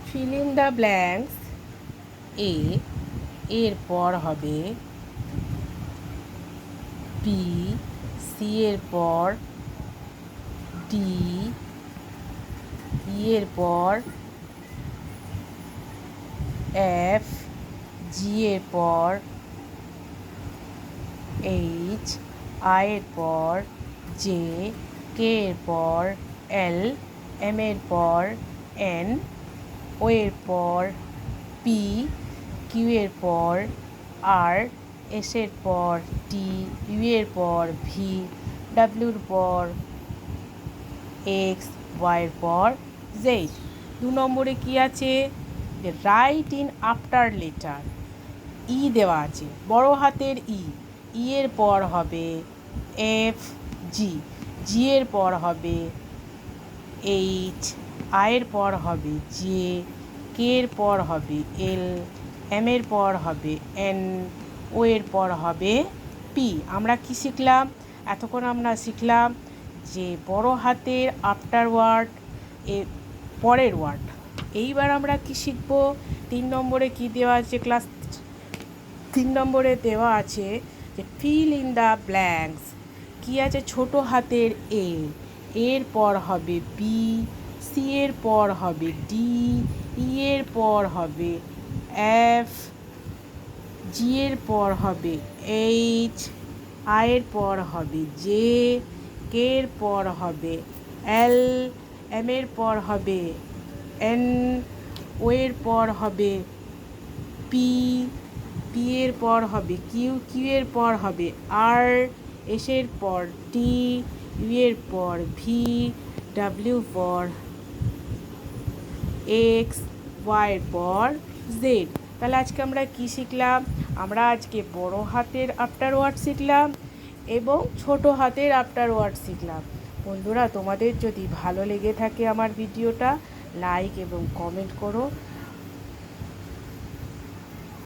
fill in the blanks এ এর পর হবে বি, সি এর পর ডি, ই এর পর এফ, জি এর পর এইচ, আই এর পর জে, কে এর পর এল, এম এর পর এন, ও এর পর পি, কিউ এর পর আর, এস এর পর টি, ইউ এর পর ভি, ডাব্লিউর পর এক্স, ওয়াইয়ের পর জেড। 2 নম্বরে কি আছে, যে রাইট ইন আফটার লেটার। ই দেওয়া আছে, বড় হাতের ই, ই এর পর হবে এফ, জি, জি এর পর হবে এইচ, আই এর পর হবে জে, কে এর পর হবে এল, এম এর পর হবে এন, ও এর পর হবে পি। আমরা কি শিখলাম এতক্ষণ? আমরা শিখলাম যে বড় হাতের আফটার ওয়ার্ড এর পরের ওয়ার্ড। এইবার আমরা কি শিখব? 3 নম্বরে কি দেওয়া আছে? ক্লাস 3 নম্বরে দেওয়া আছে যে ফিল ইন দ্য ব্ল্যাঙ্কস। কী আছে? ছোট হাতের এ, এর পর হবে বি, সি এর পর হবে ডি, ই এর পর হবে এফ, জি এর পর হবে এইচ, আই এর পর হবে জে, কে এর পর হবে এল, এম এর পর হবে এন, ও এর পর হবে পি, পি এর পর হবে কিউ, কিউ এর পর হবে আর, এস এর পর টি, ইউ এর পর ভি, ডাব্লিউ পর এক্স, ওয়াইয়ের পর জেড। তাহলে আজকে আমরা কি শিখলাম? আমরা আজকে বড় হাতের আফটার ওয়ার্ড শিখলাম এবং ছোট হাতের আফটার ওয়ার্ড শিখলাম। বন্ধুরা, তোমাদের যদি ভালো লেগে থাকে আমার ভিডিওটা, লাইক এবং কমেন্ট করো।